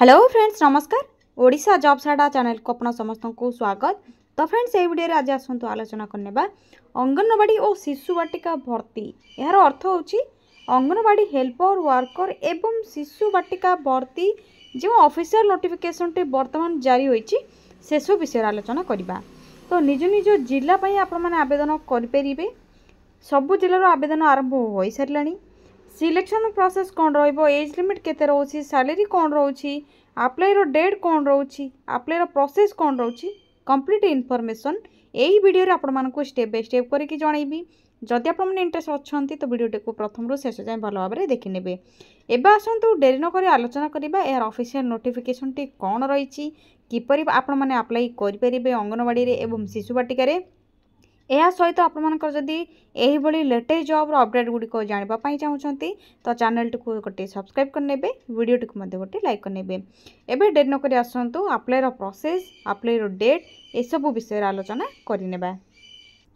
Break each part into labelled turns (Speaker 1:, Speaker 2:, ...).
Speaker 1: Hello friends नमस्कार। Odisha jobs अड्डा channel को अपना समस्त को स्वागत। तो फ्रेंड्स ये वीडियो आज आसतु आलोचना करने अंगनवाड़ी और शिशु बाटिका भर्ती यार अर्थ होची अंगनवाड़ी हेल्पर वर्कर एवं शिशु बाटिका भर्ती जो ऑफिशियल नोटिफिकेशन टे वर्तमान जारी होईची से सब विषय आलोचना करबा। तो निज निज जिला पई आपण माने आवेदन करि परिबे। सबु जिल्लार आवेदन आरंभ हो साराणी। सिलेक्शन प्रोसेस कौन रो एज लिमिट केते रोची सैलरी कौन रोची अप्लाई रो डेट कौन रोची अप्लाई रो प्रोसेस कौन रोची कंप्लीट इनफॉरमेशन यही वीडियो रे आपण मानकु स्टेप बाय स्टेप करके जनइबी। जदि आपण माने इंटरेस्ट अछंती तो वीडियो को प्रथम रु शेष जाय भलो भाबरे देखि नेबे। एबे आसंतु डेरी न करी आलोचना करिबा यार ऑफिशियल नोटिफिकेशन टी कौन रहिची किपरि आपण माने अप्लाई करि परिबे अंगनवाड़ी रे एवं शिशु बाटिका रे। यह सहित आपंकर जदि यही लेटेस्ट जॉब अपडेट गुड़िक जानापी चाहते तो चैनल टी गोटे सब्सक्राइब करने वीडियो टी गोटे लाइक करने। एवं डेरी नक आसतु अप्लाई प्रोसेस अप्लाई डेट ये सब विषय आलोचना करने।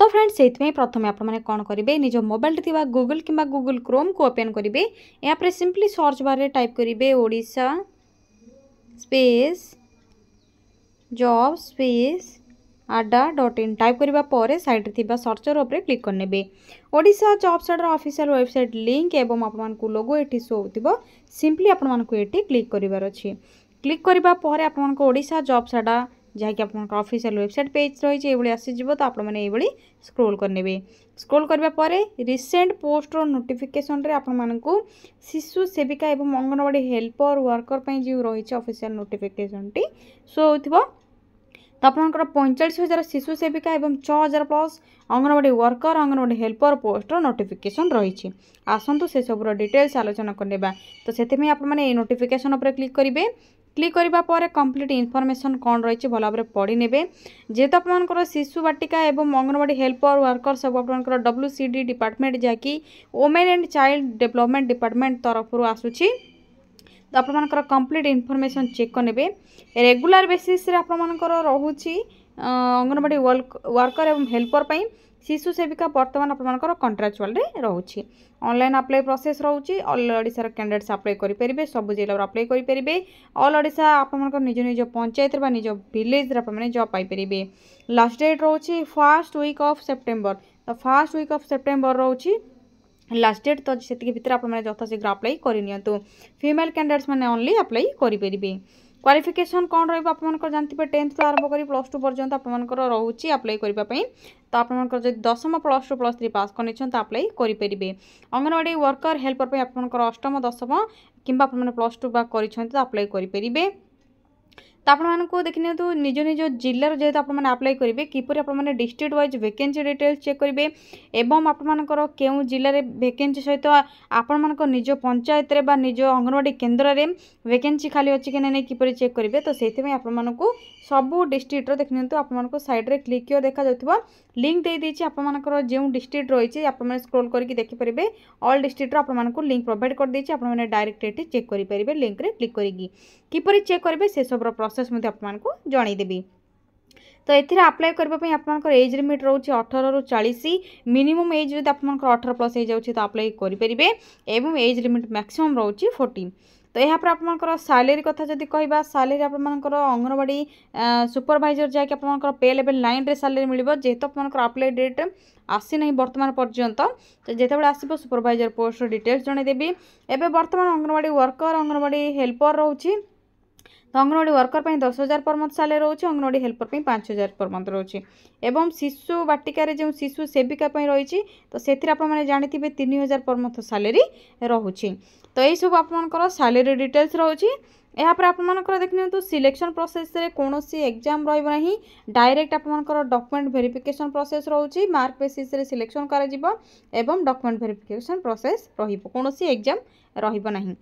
Speaker 1: तो फ्रेंड्स से प्रथम आपने कौन करेंगे निज मोबाइल थी गूगल कि गूगल क्रोम को ओपन करेंगे। यहाँ सिंपली सर्च बार में टाइप करेंगे Odisha space job space adda.in type करबा परे साइड थी सर्चर उपरे क्लिक करने। ओडिशा जॉब्स अड्डा ऑफिशियल वेबसाइट लिंक एवं आपको लोगो ये शो होतिबो सिंपली आपको ये क्लिक करिवार अछि। क्लिक करबा परे आपको ओडिशा जॉब्स अड्डा जहाँकि आपको ऑफिशियल वेबसाइट पेज रही है आसीज तो आपने स्क्रोल करने। स्क्रोल करबा परे रिसेंट पोस्ट और नोटिफिकेशन रे आपको शिशु सेविका एवं अंगनवाड़ी हेल्पर वर्कर पर जो रही ऑफिशियल नोटिफिकेशन टी शो होतिबो। तो आपंकर 45,000 शिशु सेविका एवं 6,000 plus anganwadi worker anganwadi helper poster notification रही। आसतु से सब डिटेल्स आलोचना करने। तो से आपने नोटिफिकेशन उपर क्लिक करेंगे। क्लिक करबा परे कंप्लीट इनफॉरमेशन कौन रही भल भाव पढ़ी ने। जेहेतु आपंकर शिशु बाटिका एवं अंगनवाड़ी हेल्पर वर्कर सब आपंकर WCD डिपार्टमेंट जहाँकि women and child development department तरफ आसूची। तो आपंकर कंप्लीट इनफॉरमेशन चेक करने। रेगुलर बेसिस रे आपंकर रोची अंगनवाड़ी वर्कर एवं हेल्पर पाई शिशु सेविका बर्तमान आपंकर कंट्राक्चुअल रे रोची। ऑनलाइन अप्लाई प्रोसेस रोची। ऑल ओडिशा कैंडिडेट्स अप्लाई करेंगे। सब जिला अप्लाई करेंगे। ऑल ओडिशा आपंकर निज निज पंचायत निज विलेज आपने जॉब पाइपर। लास्ट डेट रोची फर्स्ट वीक ऑफ सेप्टेम्बर। तो फर्स्ट वीक ऑफ सेप्टेम्बर रोची लास्ट डेट। तो से भितर आपने यथाशीघ्र अप्लाई करनी। फीमेल कैंडिडेट्स मैंने ओनली अप्लाई करेंगे। क्वालिफिकेशन कौन रहा जानते 10th आरंभ कर +2 पर्यंत आपंकर रोचे अप्लाई करने। तो आपंकर जब 10th +2 +3 पास कर अप्लाई करेंगे। अंगनवाड़ी वर्कर हेल्पर पर आपंकर 8th 10th कि +2 कर अप्लाई करेंगे। तो आपको देखने निज निज जिलार जेहेतु आपने अप्लाई करेंगे किपर आपने district wise vacancy details check करेंगे एवं आपंकर केउ जिले में वैकेंसी सहित आपण निज पंचायत रे बा निज अंगनवाड़ी केन्द्र में वैकेंसी खाली अच्छी कि नहीं किपर चेक करेंगे। तो से आपको सबू डिस्ट्रिक्ट देखते आपको साइड रे क्लिक किया देखा जाउथबो लिंक दे देछि आपनकर जो डिस्ट्रिक्ट रही आपने स्क्रोल करके देखिपारे ऑल डिस्ट्रिक्ट आपको लिंक प्रोवाइड कर देछि। आपने डायरेक्ट ये चेक करेंगे लिंक रे क्लिक करी किपर चेक करेंगे से सब प्रोसेस आपको जनईदेवी। तो ये अप्लाई करने आपंकर एज लिमिट रोचे 18 ରୁ 40। मिनिमम एज जब आपंकर 18+ हो जाए तो अप्लाई करेंगे एवं एज लिमिट मैक्सिमम रोचे 40। तो यहाँ पर आपंकर सैलरी कथा जब कह सैलरी आपंकर अंगनवाड़ी सुपरवाइजर जैक आपंकर पे लेवल 9 रे सैलरी मिल जेहेतु आपंकर अप्लाई डेट आसी नहीं वर्तमान पर्यंत। तो जिते आसो सुपरवाइजर पोस्ट डिटेल्स जनईदेवी। एवं बर्तमान अंगनवाड़ी वर्कर अंगनवाड़ी हेल्पर रोचे। तो अंगनवाड़ी वर्कर पर 10,000 पर मंथ सैलरी रोचे अंगनवाड़ी हेल्पर पर 5,000 पर मंथ रोचे। एवं शिशु बाटिकार जो शिशु सेविका रही तो से आपने जानते 3,000 पर मंथ सैलरी रोचे। तो यही सब आपंकर सैलरी डिटेल्स रोचे। यहाँ पर आपंकर देखते सिलेक्शन प्रोसेस रे कौन सी एग्जाम रही ना डायरेक्ट आपंकर डॉक्यूमेंट वेरिफिकेशन प्रोसेस रोचे मार्क बेसिस रे सिलेक्शन कर डॉक्यूमेंट वेरिफिकेशन प्रोसेस कौन सी एग्जाम रही।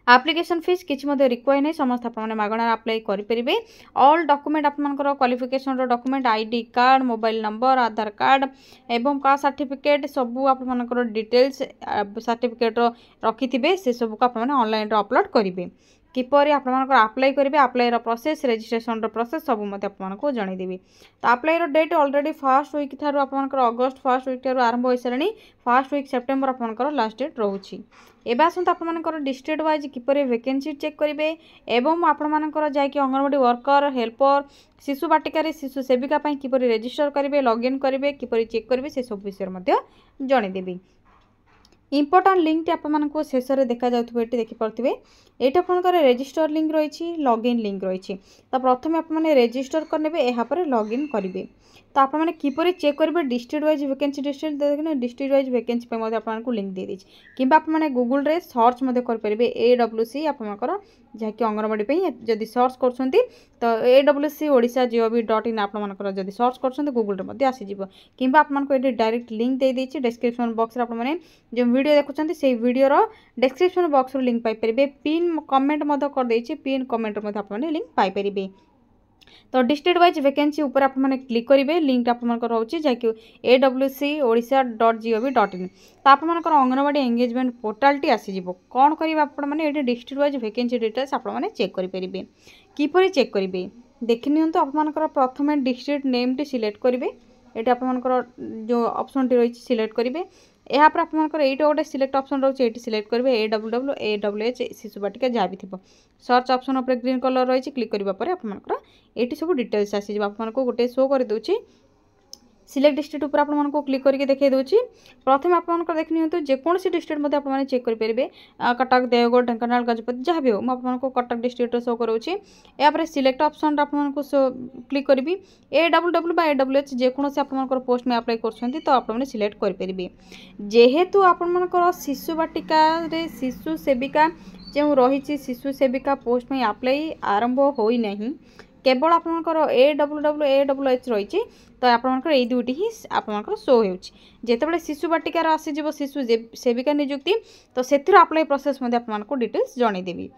Speaker 1: एप्लिकेशन फीस किसी रिक्वायर नहीं समस्त आपने मागणार अप्लाई करेंगे। ऑल डॉक्यूमेंट आपंकर qualification document ID card mobile number Aadhaar card एवं कास्ट सर्टिफिकेट सबू आपंकर डिटेल्स सर्टिफिकेट रखि थे से सबको आपने ऑनलाइन अपलोड करेंगे। किपर आपर आप्लाई करेंगे आप्लाईर प्रोसेस रेजिस्ट्रेशन प्रोसेस सब आपको जनईदेवी। तो आप्लाईर डेट ऑलरेडी फर्स्ट वीक ठार आपर अगस्ट फर्स्ट वीक ठार आरंभ हो सारे फर्स्ट वीक सेप्टेम्बर आपर लास्ट डेट रोचे। एवं आसत आपर डिस्ट्रिक्ट वाइज किपर वैकेंसी चेक करेंगे एवं आपर जैक अंगनवाड़ी वर्कर हेल्पर शिशु बाटिकार शिशु सेविका किपर रेजिस्टर करेंगे लॉगिन करेंगे किपर चेक करेंगे से सब विषय जनईदेवी। इंपोर्टाट लिंक आपको शेष में देखा जाए देखिपे ये आपर रेजिस्टर लिंक रही लॉगिन लिंक रही। तो प्रथम आपने रेजिस्टर करेंगे यहाँ लॉगिन करेंगे। तो आपने किपर चेक करेंगे district wise vacancy district wise vacancy आपको लिंक दे दी कि आपने गूगल रे सर्च करेंगे AWC आपर जहाँकि अंगनवाड़ी जदि सर्च कर तो AWC odisha.gov.in आपर जब सर्च कर गूगल में आसीज कि आपको डायरेक्ट लिंक दे दी डिस्क्रिप्शन बॉक्स आपने जो वीडियो देखुं से वीडियोर डिस्क्रिप्शन बॉक्स लिंक पाइपर पिन कमेंट कर पिन कमेंट आपने लिंक पाइपर। तो डिस्ट्रिक्ट वाइज वैकेंसी ऊपर आपने क्लिक करेंगे लिंक आपंकर रोचे जैकि AWC odisha.gov.in। तो आपर अंगनवाड़ी एंगेजमेंट पोर्टाल टी आसीज कौन करेंगे आपने डिस्ट्रिक्ट वाइज वैकेंसी डिटेल्स आपने चेक करेंगे किपर चेक करेंगे देखि नियंतु आपर प्रथम डिस्ट्रिक्ट नेम टी सिलेक्ट करेंगे ये आपर जो ऑप्शन टी रही सिलेक्ट करेंगे यहाँ पर आपर ये गोटे सिलेक्ट ऑप्शन रोचे ये सिलेक्ट करेंगे AWH शिशु बाटिका जहाँ भी थी सर्च ऑप्शन उपर ग्रीन कलर रही क्लिक करने आपर ये सब डिटेल्स आसीज आपको गोटे शो कर दूची सिलेक्ट डिस्ट्रिक्ट ऊपर आपको क्लिक करके देखा दूसरी प्रथम आप देख नियंतु जेकोसी डिस्ट्रिक्ट आपने चेक करेंगे कटक देवगढ़ ढेंकानाल गजपति जहाँ भी हो आपको कटक डिस्ट्रिक्ट शो करोची यापर सिलेक्ट ऑप्शन आपको क्लिक करी AWH जेकोसी आप पोस्ट में अप्लाई कर तो आपने सिलेक्ट करेंगे जेहेतु आपर शिशु बाटिका शिशु सेविका जो रही शिशु सेविका पोस्ट में अप्लाई आरंभ होना केवल आपर AWH रही तो आपर ये दुईटी ही आपर शो होते शिशु बाटिकार आसीज शिशु सेविका नियुक्ति तो से अप्लाई प्रोसेस आपको डिटेल्स जनईदेवी।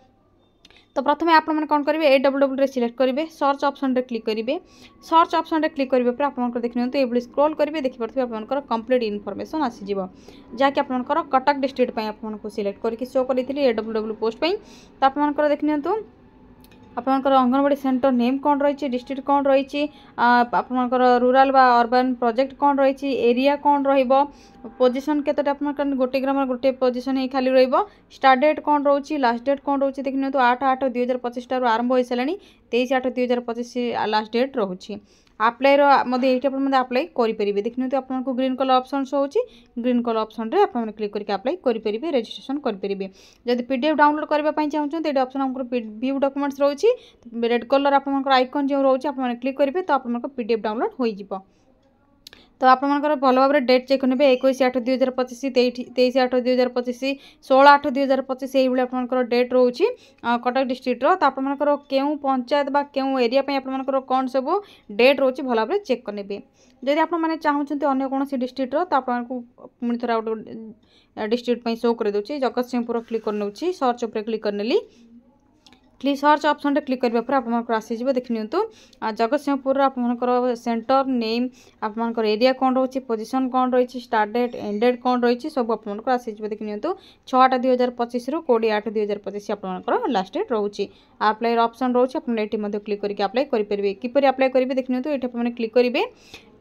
Speaker 1: तो प्रथम आपने कौन करेंगे AWH सिलेक्ट करेंगे सर्च ऑप्शन रे क्लिक करेंगे सर्च ऑप्शन रे क्लिक करेंगे आप देख नियंतु ये स्क्रॉल करेंगे देखिपे आप कंप्लीट इनफॉरमेशन आसीज जहाँकि आपर कटक डिस्ट्रिक्ट आपको सिलेक्ट करके शो करी AWH पोस्ट तो आप देख नियंतु आपनकर अंगनवाड़ी सेंटर नेम कौन रही डिस्ट्रिक्ट कौन रही आपनकर रूरल बा अर्बन प्रोजेक्ट कौन रही एरिया कौन रहिबो पोजीशन केतटा आपनकर गोटे ग्राम गोटे पोजीशन ही खाली रहिबो स्टार्ट डेट कौन रही लास्ट डेट कौन रही देखि नियंतु 8/8/2025 ठार आरंभ हो सारे 23/8/2025 लास्ट डेट रोचे आप्लाईर ये आप्लाई करेंगे देखिए तो आपको ग्रीन कलर ऑप्शन शो होची ग्रीन कलर ऑप्शन रे आपने क्लिक करके अप्लाई करेंगे रजिस्ट्रेशन करेंगे जब PDF डाउनलोड करने चाहते ये ऑप्शन आपको व्यू डॉक्यूमेंट्स रोची रेड कलर आपंकर आइकन जो रोचे आपने क्लिक करेंगे तो आपको PDF डाउनलोड हो तो आपर भल भाव में डेट चेक करेंगे 21/8/2025 23/8/2025 16/8/2025 ये आपर डेट रोचे कटक डिस्ट्रिक्ट तो आपर क्यों पंचायत बा क्यों एरिया आपर कौन सब डेट रोचे भल भाव में चेक करेंगे जदि आपने चाहते अन्य कौन डिस्ट्रिक्ट तो आपको पुणी थोड़ा गोटे डिस्ट्रिक्ट शो कर दूसरी जगतसिंहपुर क्लिक कर सर्च उपर क्लिक करनेली सर्च ऑप्शन रे क्लिक करबा पर आपनको आसीज देखि नियंतु जगतसिंहपुर आपनकर सेंटर नेम आपनकर एरिया कौन रही पोजीशन कौन रही स्टार्ट डेट एंड डेट कौन रही सब आपनकर आसीज देखि नियंतु 6/8/2025 रु 20/8/2025 आपनकर लास्ट डेट रोचे अप्लाई ऑप्शन रोचे आपन एठी मध्ये क्लिक करके अप्लाई करि परिबे किपरि अप्लाई करिवे देखि नियंतु एठी आपन क्लिक करिवे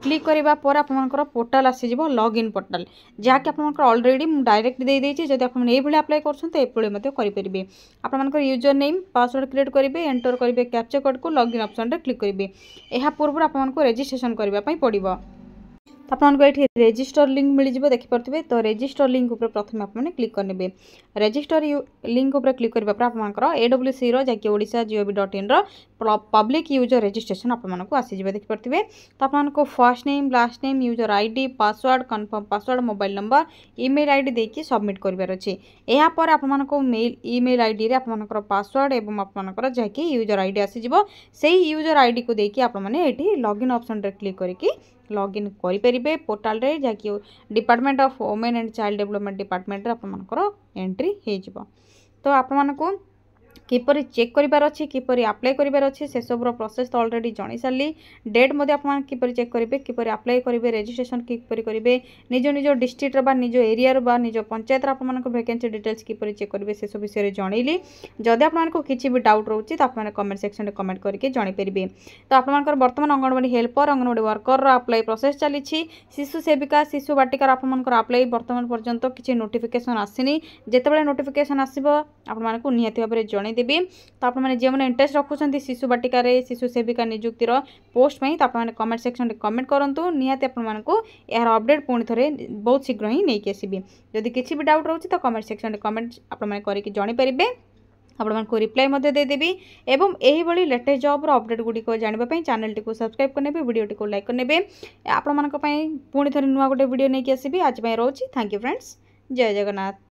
Speaker 1: क्लिक करबा पर आपनकर पोर्टल आसीज लॉगिन पोर्टल जहाँकि आपनकर ऑलरेडी डायरेक्ट दे देछि जदि आपन एई भली अप्लाई करछन तो एपळे मध्ये करि परिबे आपनकर यूजर नेम पासवर्ड क्रिएट करेंगे एंटर करेंगे कैप्चा कोड को लॉगिन ऑप्शन रे क्लिक करेंगे यह पूर्व आपको रजिस्ट्रेशन करने पड़ो आपको ये रजिस्टर लिंक मिल जाए देखिपे तो रजिस्टर लिंक उपर प्रथम आपने क्लिक करेंगे रजिस्टर लिंक उपर क्लिक करने पर AWC जैकि odisha.gov.in पब्लिक यूजर रजिस्ट्रेशन आपको आसीज देखिपे तो आपको first name last name user ID password confirm password mobile number email ID देकी सबमिट करार अच्छे यापर आपको मेल ईमेल आईडी रे आपनकर पासवर्ड एवं आपनकर जैकि यूजर आईडी आसीज से यूजर आईडी को देकी आपने ये लॉगिन ऑप्शन रे क्लिक करके लॉगिन करेंगे पोर्टाल रे जैकि department of women and child development department आपनकर एंट्री हो तो आपको किपरि चेक करिबार अछि किपरि अप्लाई करिबार अछि से सबरो प्रोसेस तो ऑलरेडी जणी सारली डेट मध्ये आपण किपरि चेक करिवे किपरि अप्लाई करिवे रजिस्ट्रेशन किपरि करिवे निज निज डिस्ट्रिक्ट रा बा निज एरिया रा बा निज पंचायत रा आपण मानको वैकेंसी डिटेल्स किपरि चेक करिवे से सब विषय रे जणैली जदि आपण मानको किछि भी डाउट रहउछि त आपण कमेंट सेक्शन रे कमेंट करके जणै परिबे। तो आपण मानकर वर्तमान अंगनवाड़ी हेल्पर अंगनवाड़ी वर्कर रा अप्लाई प्रोसेस चली शिशु सेविका शिशु बाटिका आपण मानकर अप्लाई वर्तमान पर्यंत किछि नोटिफिकेशन आसीनी जेतेबेले नोटिफिकेशन आसीबो आपण मानको निहाती भाबरे जणै देबी। तो आप जो मैंने इंटरेस्ट रखुच्च शिशु बाटिकार शिशु सेविका नियुक्तिर पोस्ट में तो आप कमेंट सेक्शन में कमेंट करूँ निहाती आपको यार अपडेट पुणी थे बहुत शीघ्र ही नहीं आसबि। जदि किसी भी डाउट रोचे तो कमेंट सेक्शन में कमेंट आपड़ी पारे आपको रिप्लाई देदेवी एवं यही भाई लेटेस्ट जॉब अपडेट गुड़िक जानापी चैनल टी सब्सक्राइब करने वीडियो टी लाइक करने आपण पुणी थे नुआ गोटे वीडियो नहीं आसबि। आज रोचे थैंक यू फ्रेंड्स। जय जगन्नाथ।